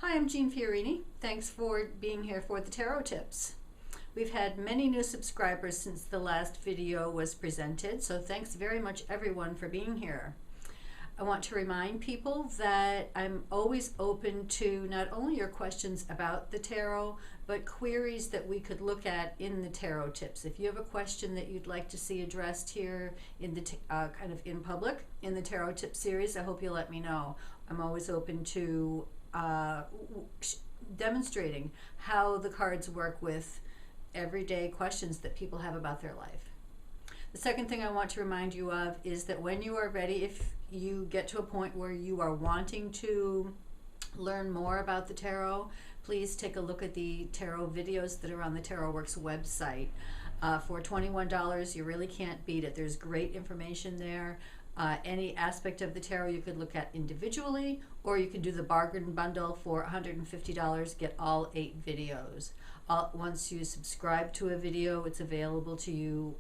Hi, I'm Jeanne Fiorini. Thanks for being here for the Tarot Tips. We've had many new subscribers since the last video was presented, so thanks very much everyone for being here. I want to remind people that I'm always open to not only your questions about the tarot, but queries that we could look at in the Tarot Tips. If you have a question that you'd like to see addressed here in the kind of in public in the Tarot Tip series, I hope you'll let me know. I'm always open to demonstrating how the cards work with everyday questions that people have about their life. The second thing I want to remind you of is that when you are ready, if you get to a point where you are wanting to learn more about the tarot, please take a look at the tarot videos that are on the TarotWorks website. For $21, you really can't beat it. There's great information there. Any aspect of the tarot you could look at individually, or you can do the bargain bundle for $150, get all 8 videos. Once you subscribe to a video, it's available to you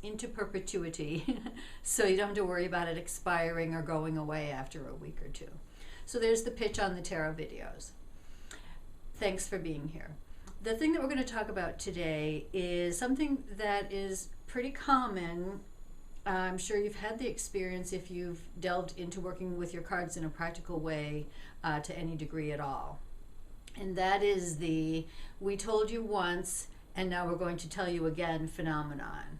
into perpetuity, so you don't have to worry about it expiring or going away after a week or two. So there's the pitch on the tarot videos. Thanks for being here. The thing that we're going to talk about today is something that is pretty common. I'm sure you've had the experience if you've delved into working with your cards in a practical way to any degree at all. And that is the "we told you once and now we're going to tell you again" phenomenon.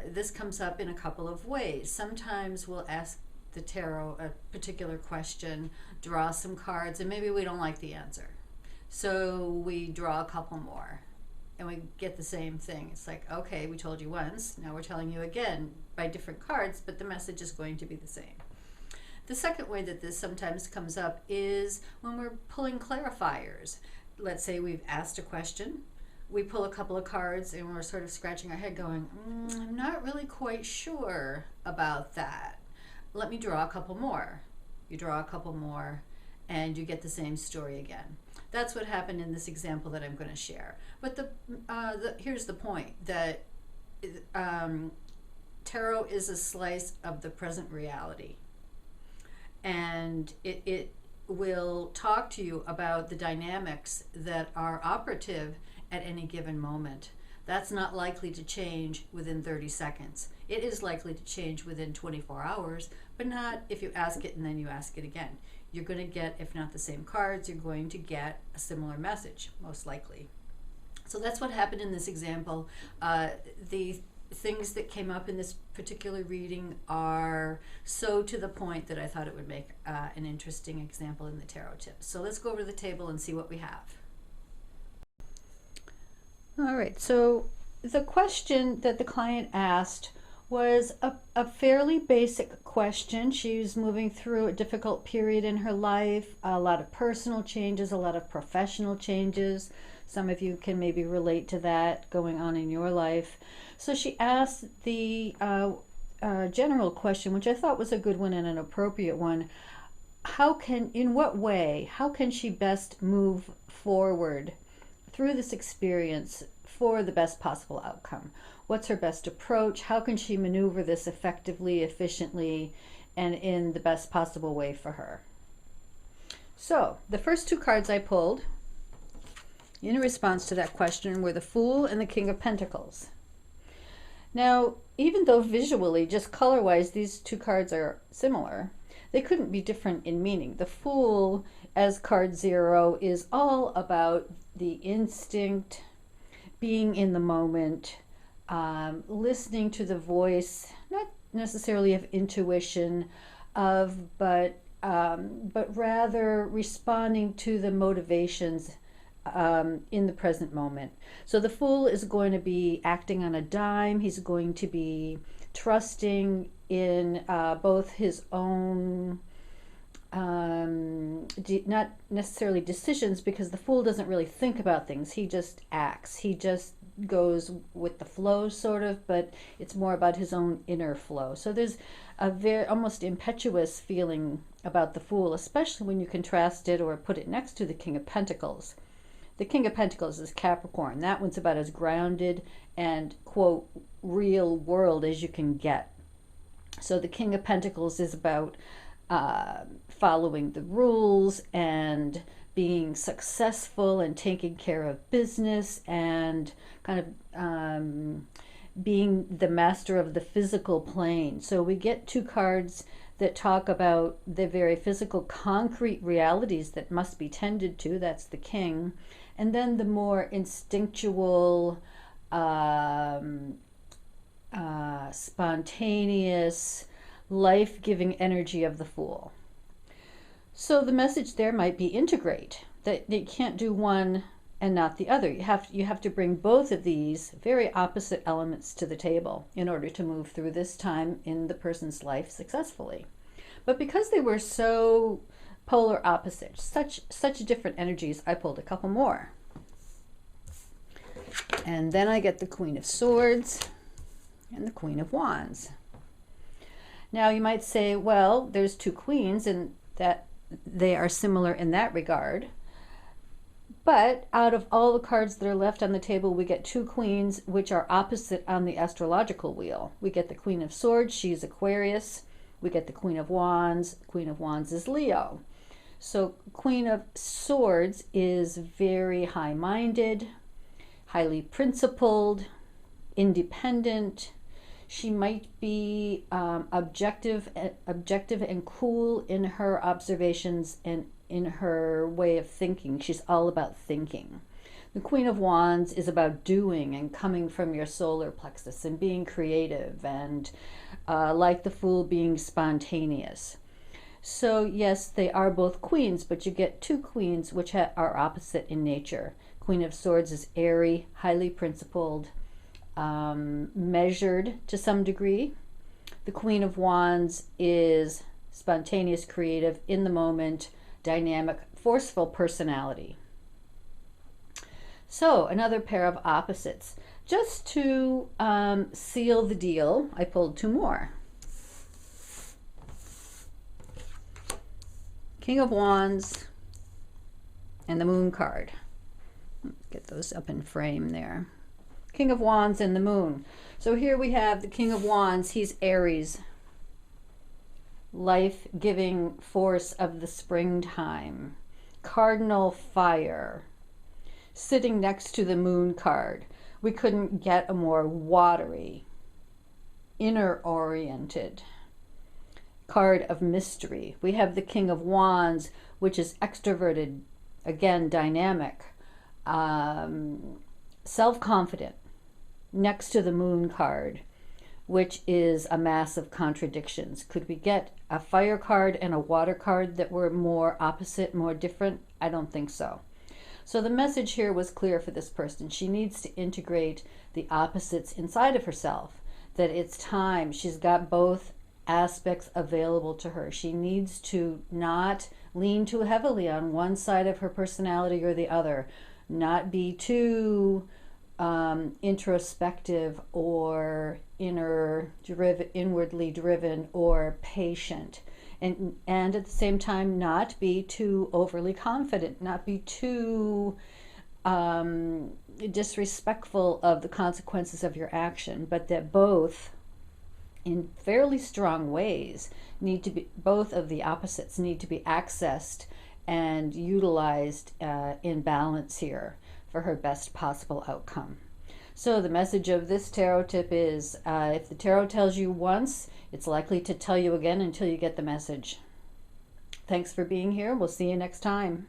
This comes up in a couple of ways. Sometimes we'll ask the tarot a particular question, draw some cards, and maybe we don't like the answer. So we draw a couple more. And we get the same thing. It's like, okay, we told you once, now we're telling you again by different cards, but the message is going to be the same. The second way that this sometimes comes up is when we're pulling clarifiers. Let's say we've asked a question, we pull a couple of cards, and we're sort of scratching our head going, I'm not really quite sure about that. Let me draw a couple more. You draw a couple more, and you get the same story again. That's what happened in this example that I'm going to share. But here's the point, that tarot is a slice of the present reality. And it will talk to you about the dynamics that are operative at any given moment. That's not likely to change within 30 seconds. It is likely to change within 24 hours, but not if you ask it and then you ask it again. You're going to get, if not the same cards, you're going to get a similar message, most likely. So that's what happened in this example. The things that came up in this particular reading are so to the point that I thought it would make an interesting example in the tarot tips. So let's go over to the table and see what we have. All right, so the question that the client asked was a fairly basic question. She was moving through a difficult period in her life, a lot of personal changes, a lot of professional changes. Some of you can maybe relate to that going on in your life. So she asked the general question, which I thought was a good one and an appropriate one. In what way, how can she best move forward through this experience for the best possible outcome? What's her best approach? How can she maneuver this effectively, efficiently, and in the best possible way for her? So the first 2 cards I pulled in response to that question were the Fool and the King of Pentacles. Now, even though visually, just color-wise, these 2 cards are similar, they couldn't be different in meaning. The Fool, as card 0, is all about the instinct, being in the moment, listening to the voice, not necessarily of intuition, but rather responding to the motivations in the present moment. So the Fool is going to be acting on a dime. He's going to be trusting in both his own not necessarily decisions, because the Fool doesn't really think about things. He just acts. He just goes with the flow, sort of, but it's more about his own inner flow. So there's a very almost impetuous feeling about the Fool, especially when you contrast it or put it next to the King of Pentacles. The King of Pentacles is Capricorn. That one's about as grounded and, quote, real world as you can get. So the King of Pentacles is about following the rules and being successful and taking care of business and kind of being the master of the physical plane. So we get two cards that talk about the very physical, concrete realities that must be tended to. That's the King. And then the more instinctual, spontaneous, life-giving energy of the Fool. So the message there might be integrate, that you can't do one and not the other. You have to bring both of these very opposite elements to the table in order to move through this time in the person's life successfully. But because they were so polar opposites, such different energies, I pulled a couple more. And then I get the Queen of Swords and the Queen of Wands. Now you might say, well, there's two queens and that they are similar in that regard. But out of all the cards that are left on the table, we get two queens which are opposite on the astrological wheel. We get the Queen of Swords, she's Aquarius. We get the Queen of Wands. Queen of Wands is Leo. So Queen of Swords is very high-minded, highly principled, independent. She might be objective and cool in her observations and in her way of thinking. She's all about thinking. The Queen of Wands is about doing and coming from your solar plexus and being creative and like the Fool, being spontaneous. So yes, they are both queens, but you get two queens which are opposite in nature. Queen of Swords is airy, highly principled, measured to some degree. The Queen of Wands is spontaneous, creative, in the moment, dynamic, forceful personality. So another pair of opposites. Just to seal the deal, I pulled two more. King of Wands and the Moon card. Get those up in frame there. King of Wands and the Moon. So here we have the King of Wands. He's Aries, life-giving force of the springtime, cardinal fire, sitting next to the Moon card. We couldn't get a more watery, inner-oriented card of mystery. We have the King of Wands, which is extroverted, again, dynamic, self-confident, next to the Moon card, which is a mass of contradictions. Could we get a fire card and a water card that were more opposite, more different? I don't think so. So the message here was clear for this person. She needs to integrate the opposites inside of herself, that it's time. She's got both aspects available to her. She needs to not lean too heavily on one side of her personality or the other, not be too introspective or inwardly driven or patient, and at the same time not be too overly confident, not be too disrespectful of the consequences of your action, but that both, in fairly strong ways, need to be, both of the opposites need to be accessed and utilized in balance here for her best possible outcome. So the message of this tarot tip is, if the tarot tells you once, it's likely to tell you again until you get the message. Thanks for being here. We'll see you next time.